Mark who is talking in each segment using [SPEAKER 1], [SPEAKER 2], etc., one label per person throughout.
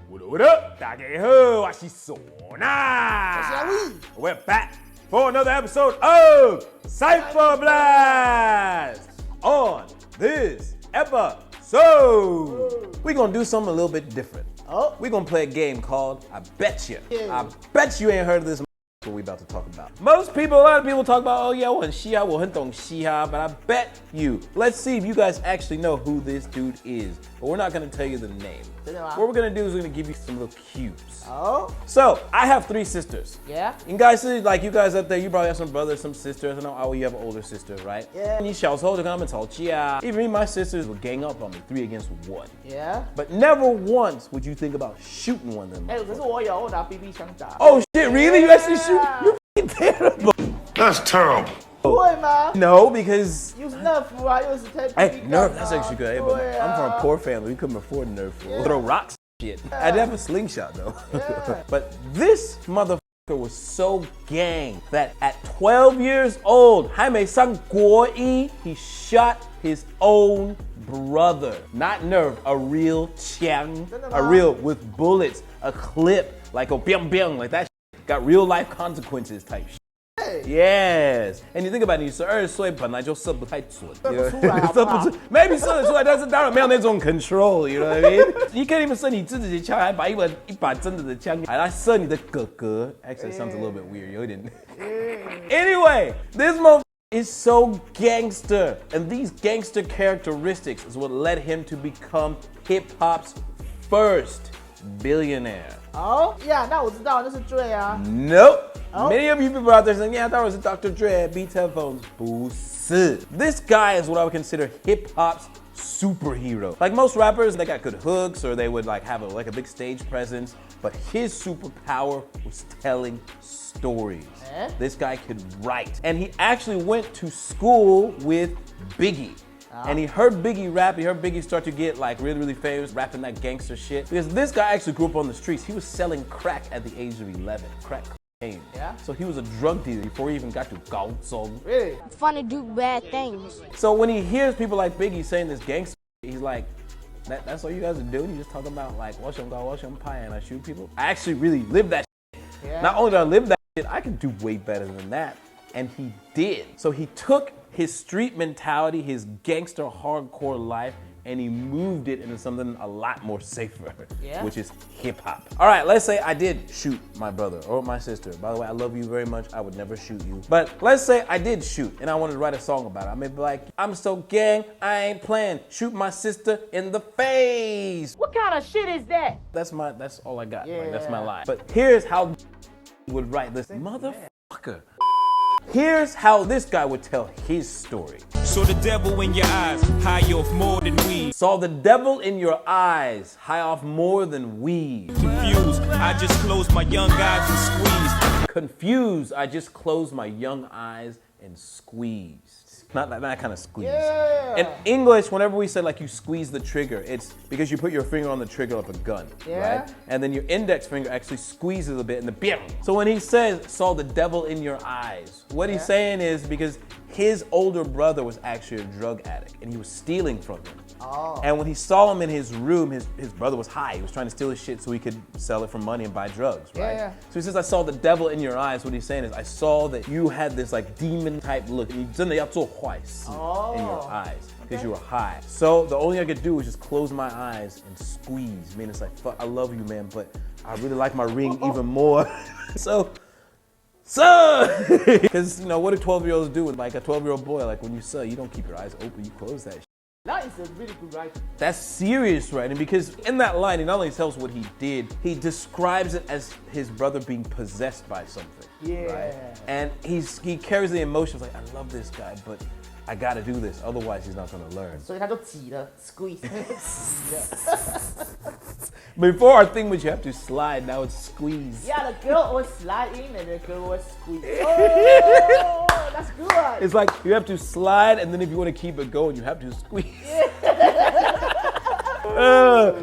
[SPEAKER 1] What up? 大家好，我是唢呐。We're back for another episode of Cypher Blast. On this episode, we're gonna do something a little bit different. We're gonna play a game called I Bet You. I bet you ain't heard of this what we about to talk about. A lot of people talk about, oh yeah, 我很嘻哈, 我很懂嘻哈, but I bet you. Let's see if you guys actually know who this dude is. But we're not gonna tell you the name. What we're gonna do is we're gonna give you some little cues. So, I have 3 sisters.
[SPEAKER 2] Yeah.
[SPEAKER 1] You guys see, like you guys up there, you probably have some brothers, some sisters. I know you have an older sister, right?
[SPEAKER 2] Yeah.
[SPEAKER 1] 你小时候就跟他们吵架. Even me, my sisters would gang up on me, 3 against 1.
[SPEAKER 2] Yeah.
[SPEAKER 1] But never once would you think about shooting one of them.
[SPEAKER 2] 可是我拿 BB 枪打.
[SPEAKER 1] Oh shit, really? You actually shoot? You're f***ing terrible.
[SPEAKER 3] That's terrible.
[SPEAKER 2] 会吗?
[SPEAKER 1] No, because...
[SPEAKER 2] Use Nerf 啊, use
[SPEAKER 1] Hey, Nerf, that's actually good. Hey, but I'm from a poor family. We couldn't afford Nerf. Throw rocks and shit. I did have a slingshot, though. But this motherfucker was so gang that at 12 years old, 还没上国一, he shot his own brother. Not Nerf, a real 枪, a real with bullets, a clip, like a biang biang, like that shit. Got real life consequences type shit. Yes, and you think about it, 你12岁本来就射不太准，射不出 ，maybe 射得出来，但是当然没有那种 control， you know what I mean？ 你可以你们射你自己的枪，还把一把真的枪还来射你的哥哥。Actually, it sounds a little bit weird， 有点。Anyway, this motherfucker is so gangster, and these gangster characteristics is what led him to become hip hop's first billionaire.
[SPEAKER 2] Yeah, 那我知道，那是 Dre 啊。
[SPEAKER 1] Nope. Many of you people out there saying, yeah, I thought it was Dr. Dre, Beats Headphones. 不是. This guy is what I would consider hip hop's superhero. Like most rappers, they got good hooks or they would like have a big stage presence, but his superpower was telling stories. This guy could write. And he actually went to school with Biggie. And he heard Biggie rap, he heard Biggie start to get like really, really famous, rapping that gangster shit. Because this guy actually grew up on the streets. He was selling crack at the age of 11, crack cocaine.
[SPEAKER 2] Yeah.
[SPEAKER 1] So he was a drug dealer before he even got to Gaozong.
[SPEAKER 2] Really?
[SPEAKER 4] It's fun to do bad things.
[SPEAKER 1] So when he hears people like Biggie saying this gangster shit, he's like, that's what you guys are doing? You just talking about like, wash them pie and I shoot people? I actually really lived that shit.
[SPEAKER 2] Yeah.
[SPEAKER 1] Not only did I live that shit, I could do way better than that. And he did. So he took his street mentality, his gangster hardcore life, and he moved it into something a lot more safer, which is hip hop. All right, let's say I did shoot my brother or my sister. By the way, I love you very much. I would never shoot you. But let's say I did shoot and I wanted to write a song about it. I may be like, I'm so gang, I ain't playing. Shoot my sister in the face.
[SPEAKER 2] What kind of shit is that?
[SPEAKER 1] That's all I got. Like, that's my lie. But here's how would write this motherfucker. Here's how this guy would tell his story.
[SPEAKER 5] Saw the devil in your eyes, high off more than weed.
[SPEAKER 1] Saw the devil in your eyes, high off more than weed.
[SPEAKER 5] Confused, I just closed my young eyes and squeezed.
[SPEAKER 1] Confused, I just closed my young eyes and squeezed. Not that kind of squeeze.
[SPEAKER 2] Yeah.
[SPEAKER 1] In English, whenever we say like you squeeze the trigger, it's because you put your finger on the trigger of a gun, right? And then your index finger actually squeezes a bit and the bam. So when he says, saw the devil in your eyes, what he's saying is because his older brother was actually a drug addict and he was stealing from him. And when he saw him in his room, his brother was high. He was trying to steal his shit so he could sell it for money and buy drugs, right? So he says, I saw the devil in your eyes. What he's saying is, I saw that you had this like demon type look. And you真的要做坏事 in your eyes because you were high. So the only thing I could do was just close my eyes and squeeze. I mean, it's like, fuck, I love you, man, but I really like my ring even more. So, because you know, what do 12-year-olds do with like a 12-year-old boy? Like when you sell, you don't keep your eyes open, you close that shit.
[SPEAKER 2] That is a really good writing.
[SPEAKER 1] That's serious writing because in that line, he not only tells what he did, he describes it as his brother being possessed by something. Right? And he carries the emotions like, I love this guy, but I gotta do this, otherwise he's not gonna learn.
[SPEAKER 2] 所以他就挤了 squeeze.
[SPEAKER 1] Before our thing was you have to slide, now it's squeeze.
[SPEAKER 2] Yeah, the girl was slide in and the girl was squeeze. Oh, that's good.
[SPEAKER 1] It's like you have to slide and then if you want to keep it going, you have to squeeze.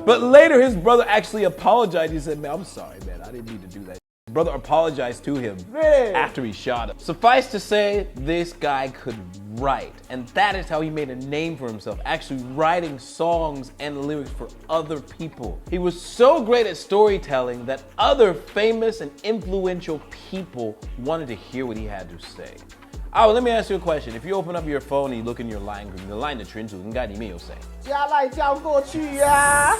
[SPEAKER 1] But later his brother actually apologized. He said, man, I'm sorry, man. I didn't mean to do that. Brother apologized to him after he shot him. Suffice to say, this guy could write. And that is how he made a name for himself, actually writing songs and lyrics for other people. He was so great at storytelling that other famous and influential people wanted to hear what he had to say. Oh, let me ask you a question. If you open up your phone and you look in your line group, the line 的群组应该里面有谁？
[SPEAKER 2] 加赖叫过去呀、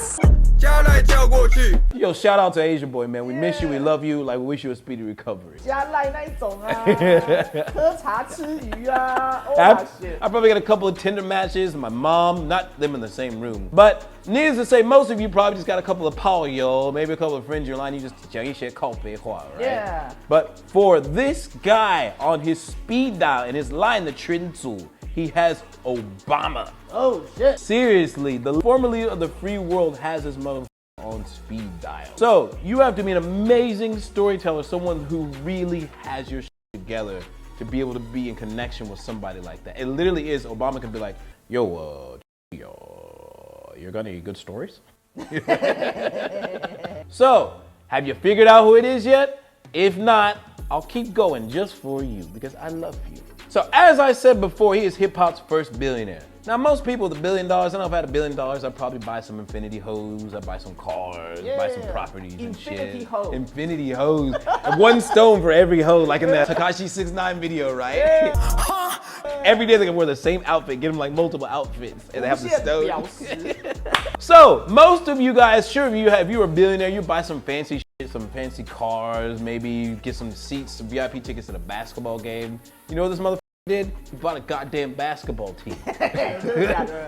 [SPEAKER 1] Yo, shout out to Asia Boy, man. We miss you, we love you, like we wish you a speedy recovery.
[SPEAKER 2] 加赖那一种啊，喝茶吃鱼啊。Oh
[SPEAKER 1] I,
[SPEAKER 2] my shit.
[SPEAKER 1] I probably got a couple of Tinder matches. My mom, not them in the same room. But needless to say, most of you probably just got a couple of yo, maybe a couple of friends in your line. You just 讲一些靠北话, right?
[SPEAKER 2] Yeah.
[SPEAKER 1] But for this guy on his speed dial in his line, the 群组, he has Obama.
[SPEAKER 2] Oh shit.
[SPEAKER 1] Seriously, the former leader of the free world has his mother on speed dial. So you have to be an amazing storyteller, someone who really has your shit together to be able to be in connection with somebody like that. It literally is. Obama could be like, yo, you're gonna eat good stories? So, have you figured out who it is yet? If not, I'll keep going just for you because I love you. So as I said before, he is hip-hop's first billionaire. Now most people with $1 billion, I know if I had $1 billion, I'd probably buy some infinity hoes, I'd buy some cars, buy some properties and
[SPEAKER 2] Infinity
[SPEAKER 1] shit.
[SPEAKER 2] hoe.
[SPEAKER 1] Infinity hoes. And one stone for every hoe, like in that Tekashi 6ix9ine video, right?
[SPEAKER 2] Yeah.
[SPEAKER 1] Every day they can wear the same outfit, get them like multiple outfits, and they have the
[SPEAKER 2] 无限表
[SPEAKER 1] stones.
[SPEAKER 2] 示
[SPEAKER 1] So most of you guys, sure, if you were a billionaire, you buy some fancy shit, some fancy cars, maybe get some seats, some VIP tickets to the basketball game. You know what this motherfucker did? He bought a goddamn basketball team.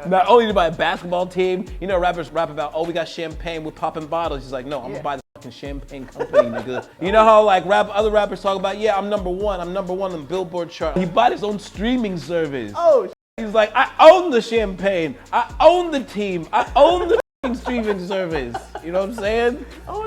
[SPEAKER 1] Not only did he buy a basketball team, you know rappers rap about, oh, we got champagne, we're popping bottles. He's like, no, I'm gonna buy the fucking champagne company, nigga. You know how like other rappers talk about, yeah, I'm number one on the Billboard chart. He bought his own streaming service.
[SPEAKER 2] Oh,
[SPEAKER 1] He's like, I own the champagne, I own the team, I own the streaming service. You know what I'm saying?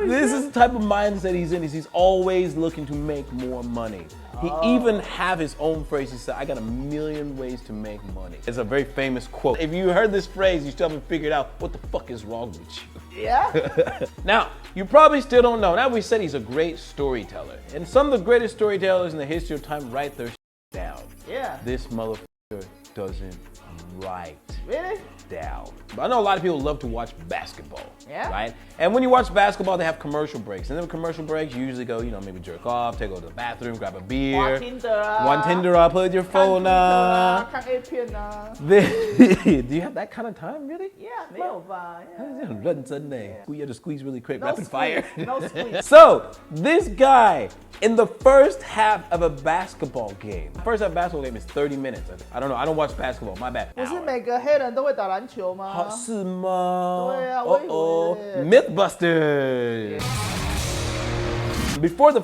[SPEAKER 1] This is the type of mindset he's in. He's always looking to make more money. He even have his own phrase. He said, I got 1,000,000 ways to make money. It's a very famous quote. If you heard this phrase, you still haven't figured out what the fuck is wrong with you.
[SPEAKER 2] yeah.
[SPEAKER 1] Now, you probably still don't know. Now we said he's a great storyteller. And some of the greatest storytellers in the history of time write their shit down.
[SPEAKER 2] Yeah.
[SPEAKER 1] This motherfucker doesn't write
[SPEAKER 2] Really?
[SPEAKER 1] down. But I know a lot of people love to watch basketball,
[SPEAKER 2] Yeah.
[SPEAKER 1] right? And when you watch basketball, they have commercial breaks. And then commercial breaks, you usually go, maybe jerk off, take over to the bathroom, grab a beer.
[SPEAKER 2] 玩 Tinder 啊，
[SPEAKER 1] One Tinder up, play with your
[SPEAKER 2] 看
[SPEAKER 1] phone
[SPEAKER 2] Twitter 啊，
[SPEAKER 1] up.
[SPEAKER 2] 看 A 片啊。
[SPEAKER 1] Do you have that kind of time, really?
[SPEAKER 2] Yeah， 没有吧 Yeah.
[SPEAKER 1] 很认真呢. You have to squeeze really quick,
[SPEAKER 2] No
[SPEAKER 1] rapid fire.
[SPEAKER 2] squeeze, no squeeze.
[SPEAKER 1] So, this guy, in the first half of a basketball game, the first half of a basketball game is 30 minutes. I don't know, I don't watch basketball, my bad.
[SPEAKER 2] 不是每个黑人都会打篮球吗？
[SPEAKER 1] 好，是吗？
[SPEAKER 2] 对啊，我以为。
[SPEAKER 1] Mythbusters. Before the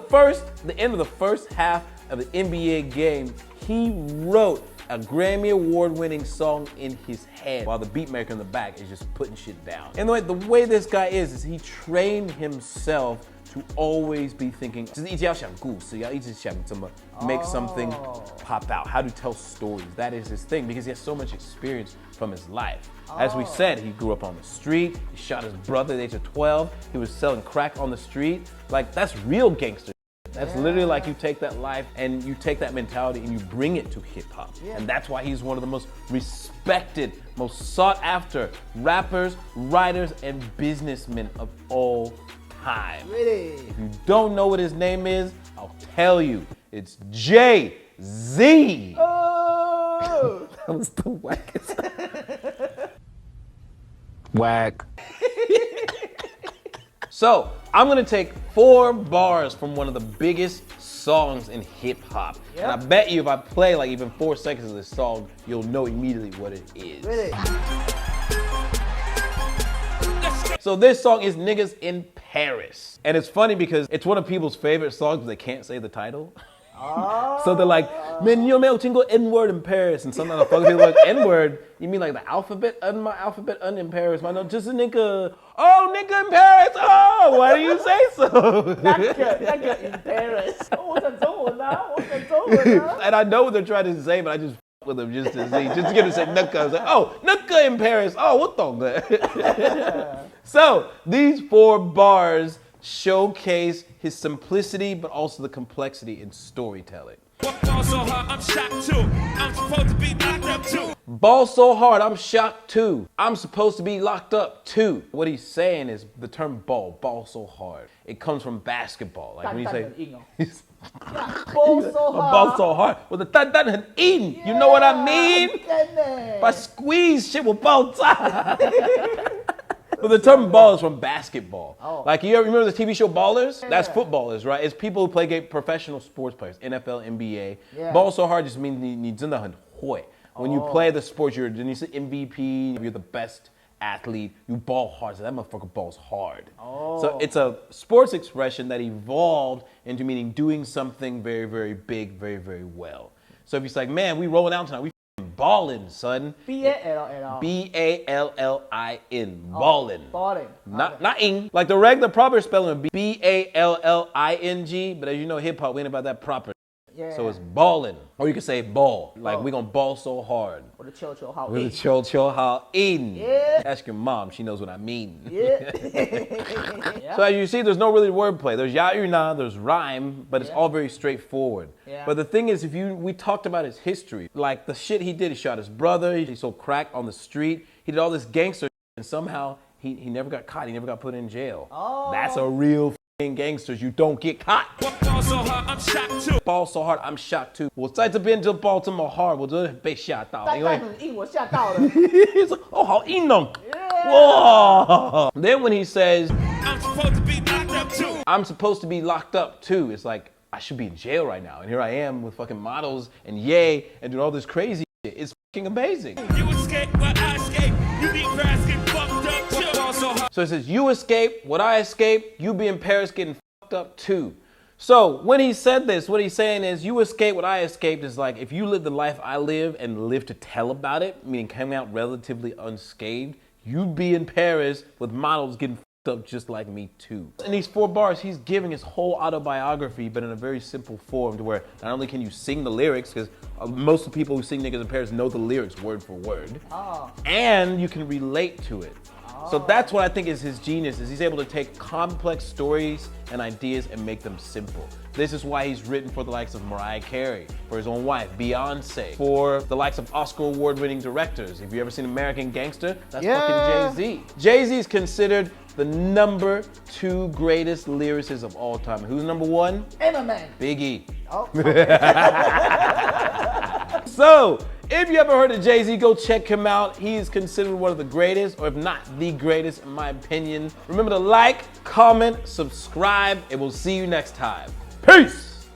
[SPEAKER 1] end of the first half of the NBA game, he wrote a Grammy Award-winning song in his head while the beatmaker in the back is just putting shit down. And the way this guy is he trained himself to always be thinking, 就是一直要想故事，要一直想怎么 make something pop out, how to tell stories. That is his thing because he has so much experience from his life. As we said, he grew up on the street, he shot his brother at the age of 12, he was selling crack on the street. Like, that's real gangster. That's literally like you take that life and you take that mentality and you bring it to hip hop. And that's why he's one of the most respected, most sought after rappers, writers, and businessmen of all time.
[SPEAKER 2] Really?
[SPEAKER 1] If you don't know what his name is, I'll tell you. It's Jay-Z.
[SPEAKER 2] Oh.
[SPEAKER 1] That was the wackest.
[SPEAKER 3] Whack.
[SPEAKER 1] So, I'm gonna take 4 bars from one of the biggest songs in hip hop. And I bet you if I play like even 4 seconds of this song, you'll know immediately what it is.
[SPEAKER 2] Really?
[SPEAKER 1] So this song is Niggas in Paris. And it's funny because it's one of people's favorite songs, but they can't say the title. So they're like, man, you know, tingle N-word in Paris. And sometimes the fuck people like, N-word? You mean like the alphabet? My alphabet in Paris. My no, just a nigga. Oh, nigga in Paris. Oh, why do you say so?
[SPEAKER 2] 那个 in Paris。我讲中文啊，我讲中文啊。
[SPEAKER 1] And I know what they're trying to say, but I just with them just to see, just to get them to say Nuka. I was like, oh, Nuka in Paris. Oh, what the? So these 4 bars showcase his simplicity, but also the complexity in storytelling.
[SPEAKER 5] Ball so hard, I'm shocked too. I'm supposed to be locked up too.
[SPEAKER 1] Ball so hard, I'm shocked too. I'm supposed to be locked up too. What he's saying is the term ball so hard. It comes from basketball. Like when you say,
[SPEAKER 2] ball so hard.
[SPEAKER 1] ball so hard. Well, the tan很硬. You know what I mean? If I squeeze, shit will ball tie. But the term ball is from basketball.
[SPEAKER 2] Oh.
[SPEAKER 1] Like, you ever remember the TV show Ballers? That's footballers, right? It's people who play professional sports players, NFL, NBA.
[SPEAKER 2] Yeah.
[SPEAKER 1] Ball so hard just means 你真的很会. When you play the sports, you're MVP, you're the best athlete, you ball hard. So that motherfucker balls hard.
[SPEAKER 2] Oh.
[SPEAKER 1] So it's a sports expression that evolved into meaning doing something very, very big, very, very well. So if you're like, man, we rolling out tonight, we balling, son.
[SPEAKER 2] B-A-L-L.
[SPEAKER 1] B-A-L-L-I-N. Balling.
[SPEAKER 2] Balling.
[SPEAKER 1] Not ing. Like the regular proper spelling would be B-A-L-L-I-N-G, but as you know, hip hop, we ain't about that proper.
[SPEAKER 2] Yeah.
[SPEAKER 1] So it's balling. Or you can say ball. Like we gonna ball so hard.
[SPEAKER 2] Or the chill how
[SPEAKER 1] With
[SPEAKER 2] in.
[SPEAKER 1] the chill how in.
[SPEAKER 2] Yeah.
[SPEAKER 1] Ask your mom, she knows what I mean.
[SPEAKER 2] Yeah.
[SPEAKER 1] So as you see, there's no really wordplay. There's ya-una, there's rhyme, but it's all very straightforward.
[SPEAKER 2] Yeah.
[SPEAKER 1] But the thing is, we talked about his history. Like the shit he did, he shot his brother, he sold crack on the street, he did all this gangster shit, and somehow he never got caught, he never got put in jail.
[SPEAKER 2] Oh.
[SPEAKER 1] That's a real f***ing gangsters, you don't get caught.
[SPEAKER 5] Ball so hard, I'm shocked too.
[SPEAKER 1] Ball so hard, I'm shocked too. 我在这边就 ball 这么 hard， 我真的被吓到，因为
[SPEAKER 2] 蛋很硬，我吓到了。
[SPEAKER 1] he's like, oh, 好硬哦。Whoa. Then when he says,
[SPEAKER 5] I'm supposed to be locked up too.
[SPEAKER 1] I'm supposed to be locked up too, it's like, I should be in jail right now. And here I am with fucking models and yay and doing all this crazy shit. It's fucking amazing.
[SPEAKER 5] You escape, but I escape. You be fast, get fucked up too. Ball so hard.
[SPEAKER 1] So it says, you escape, what I escape, you be in Paris getting fucked up too. So when he said this, what he's saying is, you escape what I escaped is like, if you live the life I live and live to tell about it, meaning coming out relatively unscathed, you'd be in Paris with models getting fucked up just like me too. In these 4 bars, he's giving his whole autobiography, but in a very simple form to where not only can you sing the lyrics, because most of the people who sing niggas in Paris know the lyrics word for word, and you can relate to it. So that's what I think is his genius, is he's able to take complex stories and ideas and make them simple. This is why he's written for the likes of Mariah Carey, for his own wife, Beyonce, for the likes of Oscar award-winning directors. If you ever seen American Gangster, that's fucking Jay-Z. Jay-Z is considered the number 2 greatest lyricist of all time. Who's number 1?
[SPEAKER 2] Eminem.
[SPEAKER 1] Biggie.
[SPEAKER 2] Oh.
[SPEAKER 1] So, if you ever heard of Jay-Z, go check him out. He is considered one of the greatest, or if not the greatest, in my opinion. Remember to like, comment, subscribe, and we'll see you next time. Peace!